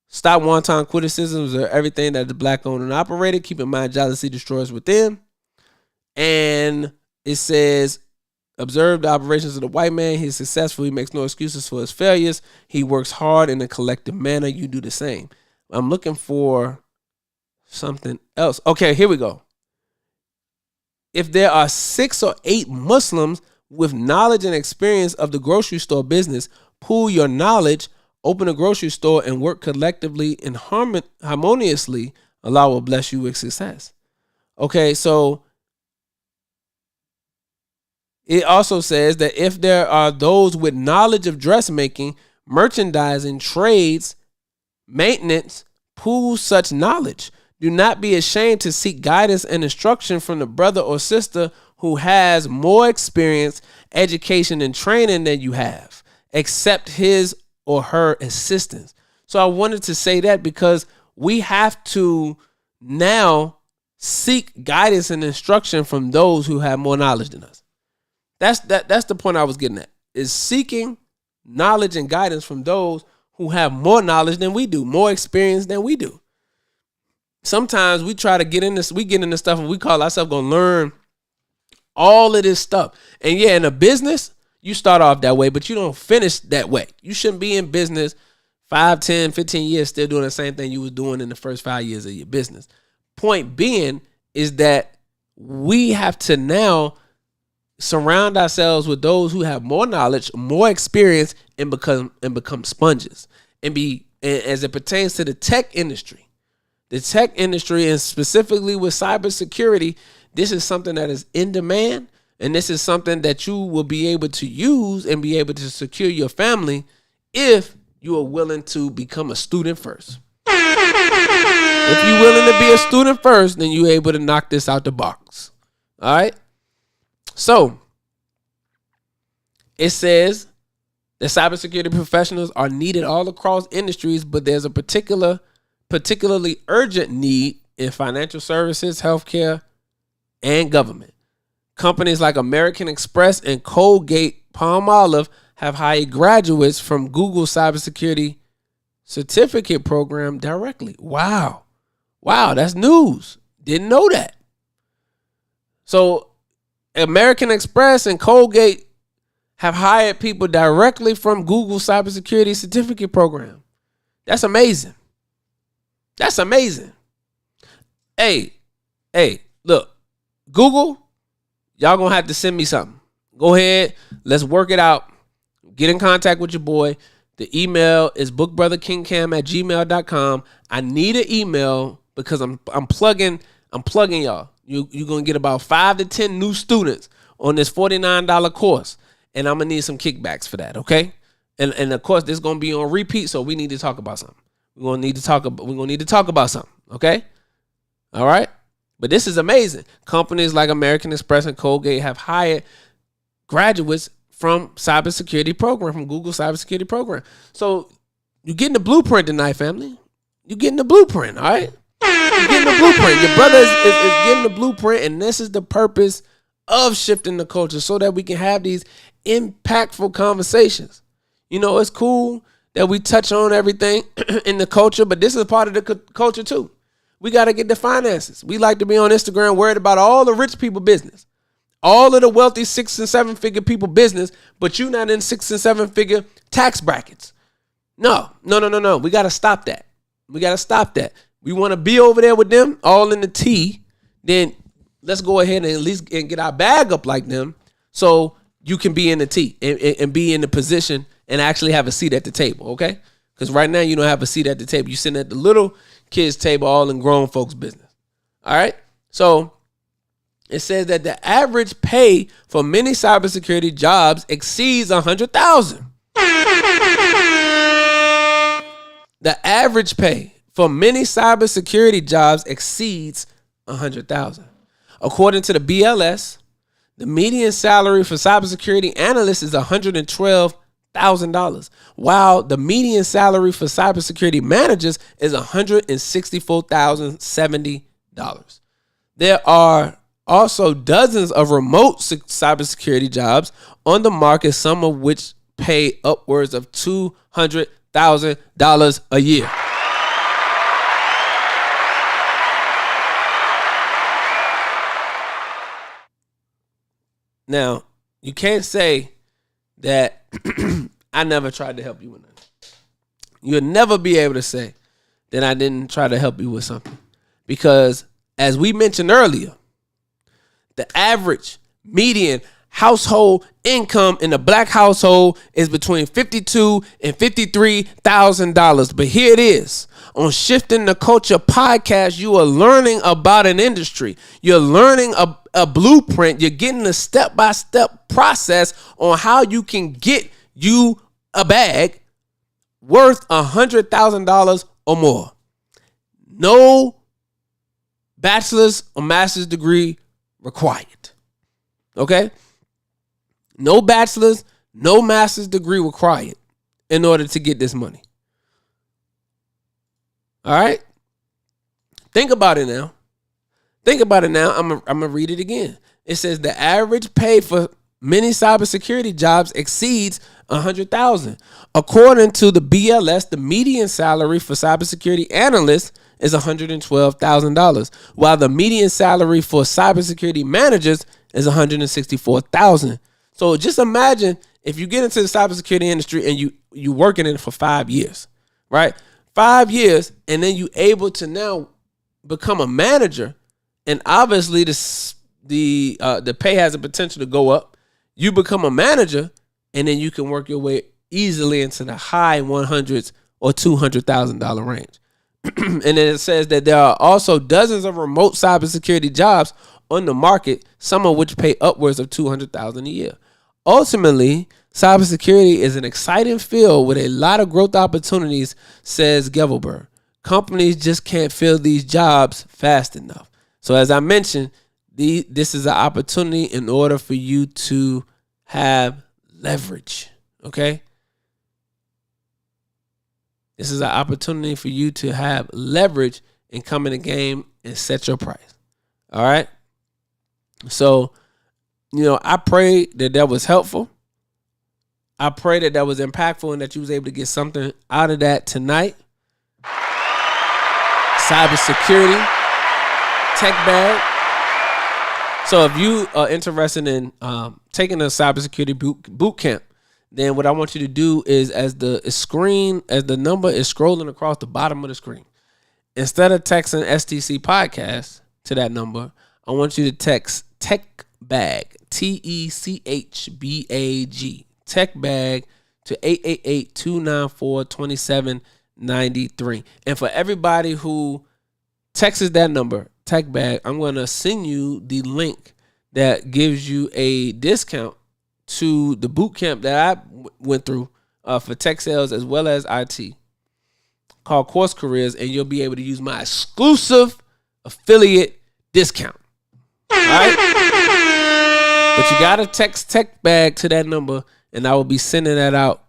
Stop wanton criticisms of everything that is black owned and operated. Keep in mind, jealousy destroys within. And it says, observe the operations of the white man. He's successful. He makes no excuses for his failures. He works hard in a collective manner. You do the same. I'm looking for something else. Okay, here we go. if there are 6 or 8 Muslims with knowledge and experience of the grocery store business, pool your knowledge, open a grocery store, and work collectively and harmoniously, Allah will bless you with success. Okay, so it also says that if there are those with knowledge of dressmaking, merchandising, trades, maintenance, pool such knowledge. Do not be ashamed to seek guidance and instruction from the brother or sister who has more experience, education, and training than you have. Accept his or her assistance. So I wanted to say that because we have to now seek guidance and instruction from those who have more knowledge than us. That's the point I was getting at, is seeking knowledge and guidance from those who have more knowledge than we do, more experience than we do. Sometimes we try to get in this, we get into stuff and we call ourselves going to learn all of this stuff. And yeah, in a business, you start off that way, but you don't finish that way. You shouldn't be in business 5, 10, 15 years still doing the same thing you was doing in the first 5 years of your business. Point being is that we have to now surround ourselves with those who have more knowledge, more experience, and become sponges. And as it pertains to the tech industry, and specifically with cybersecurity, this is something that is in demand, and this is something that you will be able to use and be able to secure your family if you are willing to become a student first. If you're willing to be a student first, then you're able to knock this out the box. All right? So, it says that cybersecurity professionals are needed all across industries, but there's a particularly urgent need in financial services, healthcare, and government. Companies like American Express and Colgate-Palmolive have hired graduates from Google's cybersecurity certificate program directly. Wow, that's news. Didn't know that. So American Express and Colgate have hired people directly from Google's cybersecurity certificate program. That's amazing. That's amazing. Hey, look, Google, y'all gonna have to send me something. Go ahead, let's work it out. Get in contact with your boy. The email is bookbrotherkingcam@gmail.com. I need an email because I'm plugging y'all. You're gonna get about 5 to 10 new students on this $49 course, and I'm gonna need some kickbacks for that. Okay, and of course this is gonna be on repeat, so we need to talk about something. We're gonna need to talk about something. Okay, all right. But this is amazing. Companies like American Express and Colgate have hired graduates from cybersecurity program, from Google cybersecurity program. So you're getting the blueprint tonight, family. You're getting the blueprint, all right? You're getting the blueprint. Your brother is getting the blueprint, and this is the purpose of shifting the culture so that we can have these impactful conversations. You know, it's cool that we touch on everything in the culture, but this is part of the culture too. We got to get the finances. We like to be on Instagram worried about all the rich people business, all of the wealthy 6 and 7 figure people business, but you not in 6 and 7 figure tax brackets. No. We got to stop that. We want to be over there with them, all in the T. Then let's go ahead and at least get our bag up like them, so you can be in the T and be in the position and actually have a seat at the table. Okay, because right now you don't have a seat at the table. You're sitting at the little kids table, all in grown folks business. All right. So it says that the average pay for many cybersecurity jobs exceeds $100,000. The average pay for many cybersecurity jobs exceeds $100,000. According to the BLS, the median salary for cybersecurity analysts is $112,000, while the median salary for cybersecurity managers is $164,070. There are also dozens of remote cybersecurity jobs on the market, some of which pay upwards of $200,000 a year. Now, you can't say that I never tried to help you with nothing. You'll never be able to say that I didn't try to help you with something. Because as we mentioned earlier, The average median household income in the black household is between $52,000 and $53,000. But here it is. On Shifting the Culture podcast, you are learning about an industry. You're learning a blueprint. You're getting a step-by-step process on how you can get you a bag worth $100,000 or more. No bachelor's or master's degree required. Okay? No bachelor's, no master's degree required in order to get this money. All right? Think about it now. I'm going to read it again. It says the average pay for many cybersecurity jobs exceeds $100,000. According to the BLS, the median salary for cybersecurity analysts is $112,000, while the median salary for cybersecurity managers is $164,000. So just imagine if you get into the cybersecurity industry and you working in it for 5 years, right? 5 years, and then you able to now become a manager, and obviously the pay has the potential to go up. You become a manager, and then you can work your way easily into the high 100s or $200,000 range. And then it says that there are also dozens of remote cybersecurity jobs on the market, some of which pay upwards of $200,000 a year. Ultimately, cybersecurity is an exciting field with a lot of growth opportunities, says Gevelberg. Companies just can't fill these jobs fast enough. So as I mentioned, this is an opportunity in order for you to have leverage, okay? This is an opportunity for you to have leverage and come in the game and set your price, all right? So, I pray that was helpful. I pray that was impactful and that you was able to get something out of that tonight. Cybersecurity, tech bag. So if you are interested in taking a cybersecurity boot camp, then what I want you to do is as the number is scrolling across the bottom of the screen, instead of texting STC podcast to that number, I want you to text tech bag, TECHBAG, tech bag to 888-294-2793. And for everybody who texts that number, tech bag, I'm going to send you the link that gives you a discount to the boot camp that I went through for tech sales as well as IT called Course Careers, and you'll be able to use my exclusive affiliate discount. All right? But you got to text tech bag to that number, and I will be sending that out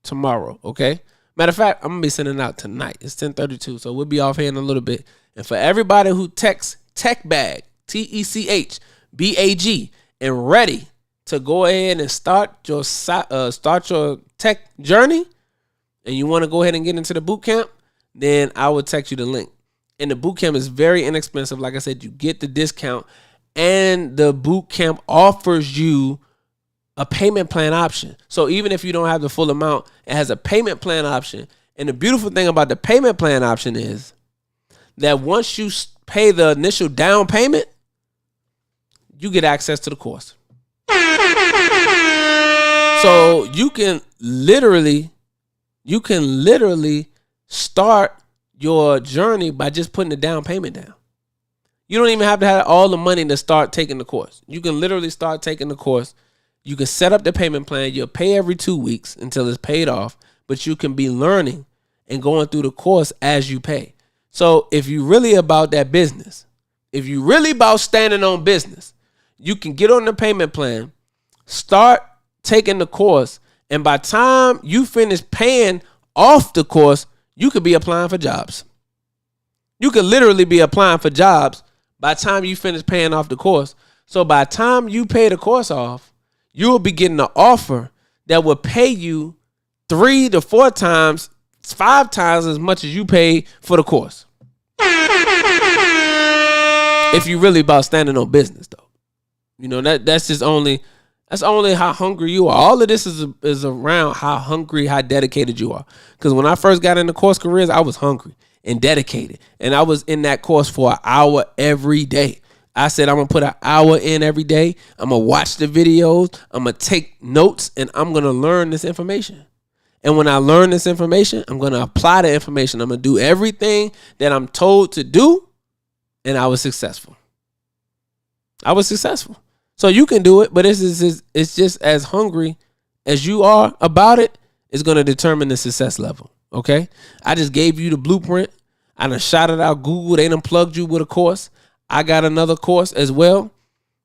tomorrow, okay? Matter of fact, I'm going to be sending it out tonight. It's 10:32, so we'll be off here in a little bit. And for everybody who texts tech bag, TECHBAG, and ready to go ahead and start your tech journey, and you want to go ahead and get into the boot camp, then I will text you the link. And the boot camp is very inexpensive. Like I said, you get the discount, and the boot camp offers you a payment plan option. So even if you don't have the full amount, it has a payment plan option. And the beautiful thing about the payment plan option is that once you pay the initial down payment, you get access to the course. So you can literally start your journey by just putting the down payment down. You don't even have to have all the money to start taking the course. You can literally start taking the course. You can set up the payment plan. You'll pay every 2 weeks until it's paid off, but you can be learning and going through the course as you pay. So if you're really about that business, if you're really about standing on business, you can get on the payment plan, start taking the course, and by the time you finish paying off the course, you could be applying for jobs. You could literally be applying for jobs by the time you finish paying off the course. So by the time you pay the course off, you will be getting an offer that will pay you 3 to 4 times, 5 times as much as you paid for the course. If you really about standing on business, though, that's only how hungry you are. All of this is around how hungry, how dedicated you are. Because when I first got into Course Careers, I was hungry and dedicated, and I was in that course for an hour every day. I said I'm going to put an hour in every day. I'm going to watch the videos. I'm going to take notes, and I'm going to learn this information. And when I learn this information, I'm going to apply the information. I'm going to do everything that I'm told to do, and I was successful. So you can do it, but it's just as hungry as you are about it is going to determine the success level, okay? I just gave you the blueprint. I done shouted out Google. They done plugged you with a course. I got another course as well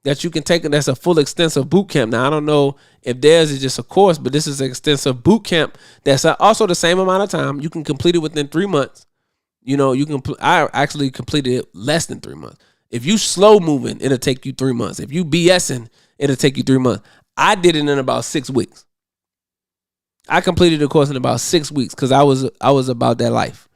that you can take. That's a full extensive boot camp. Now, I don't know if theirs is just a course, but this is an extensive boot camp that's also the same amount of time. You can complete it within 3 months. You know, I actually completed it less than 3 months. If you slow moving, it'll take you 3 months. If you BSing, it'll take you 3 months. I did it in about 6 weeks. I completed the course in about 6 weeks because I was about that life.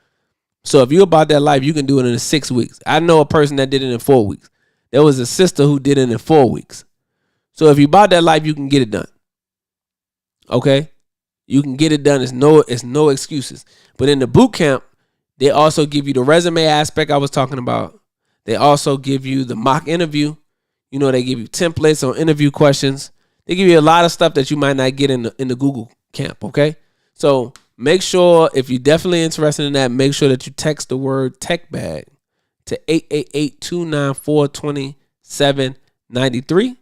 So if you're about that life, you can do it in 6 weeks. I know a person that did it in 4 weeks. There was a sister who did it in 4 weeks. So if you're about that life, you can get it done. Okay? You can get it done. It's no excuses. But in the boot camp, they also give you the resume aspect I was talking about. They also give you the mock interview. You know, they give you templates on interview questions. They give you a lot of stuff that you might not get in the Google camp, okay? So make sure, if you're definitely interested in that, make sure that you text the word tech bag to 888-294-2793.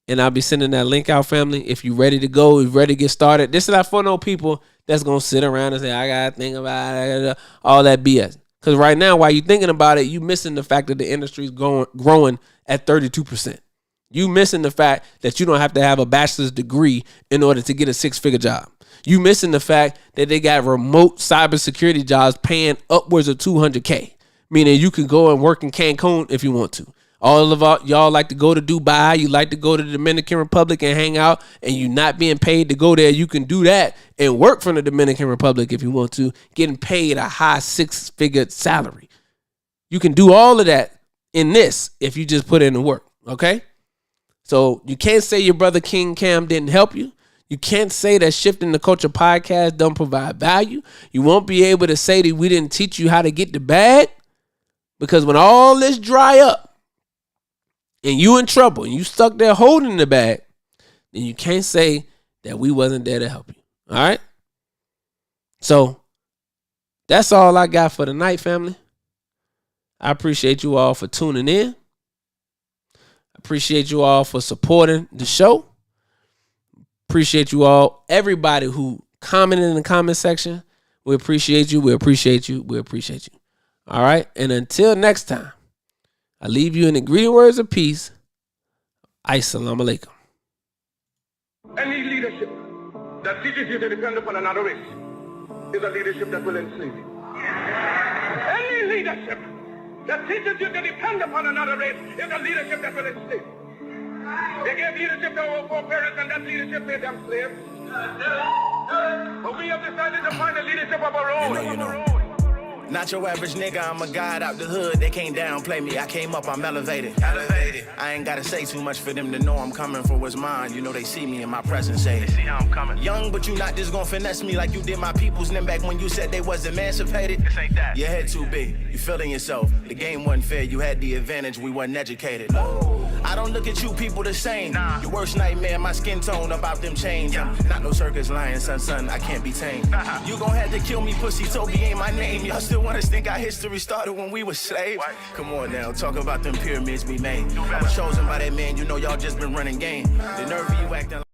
And I'll be sending that link out, family. If you're ready to go, you're ready to get started. This is not for no people that's going to sit around and say, I got to think about it, all that BS. Because right now, while you're thinking about it, you missing the fact that the industry is growing at 32%. You missing the fact that you don't have to have a bachelor's degree in order to get a 6-figure job. You missing the fact that they got remote cybersecurity jobs paying upwards of $200K, meaning you can go and work in Cancun if you want to. All of y'all like to go to Dubai. You like to go to the Dominican Republic and hang out, and you're not being paid to go there. You can do that and work from the Dominican Republic if you want to, getting paid a high 6-figure salary. You can do all of that in this if you just put in the work, okay? So you can't say your brother King Cam didn't help you. You can't say that Shifting the Culture podcast don't provide value. You won't be able to say that we didn't teach you how to get the bag, because when all this dry up and you in trouble and you stuck there holding the bag, then you can't say that we wasn't there to help you. All right? So that's all I got for tonight, family. I appreciate you all for tuning in. I appreciate you all for supporting the show. Appreciate you all, everybody who commented in the comment section. We appreciate you. We appreciate you. We appreciate you. All right? And until next time, I leave you in the greeting words of peace. Assalamu alaikum. Any leadership that teaches you to depend upon another race is a leadership that will enslave you. Any leadership that teaches you to depend upon another race is a leadership that will enslave you. They gave leadership to our foreparents, and that leadership made them slaves. But we have decided to find a leadership of our own. Not your average nigga, I'm a god out the hood. They can't downplay me. I came up, I'm elevated. I ain't gotta say too much for them to know I'm coming for what's mine. You know they see me in my presence, say they see how I'm coming. Young, but you not just gonna finesse me like you did my peoples. Then back when you said they was emancipated. This ain't that. Your head too big, you feeling yourself. The game wasn't fair, you had the advantage, we wasn't educated. I don't look at you people the same. Nah. Your worst nightmare, my skin tone about them chains. Yeah. Not no circus lion, son, I can't be tamed. You gon' have to kill me, pussy, Toby ain't my name. Y'all still want us think our history started when we were slaves? What? Come on now, talk about them pyramids we made. I was chosen by that man, you know y'all just been running game. The nerve of you acting like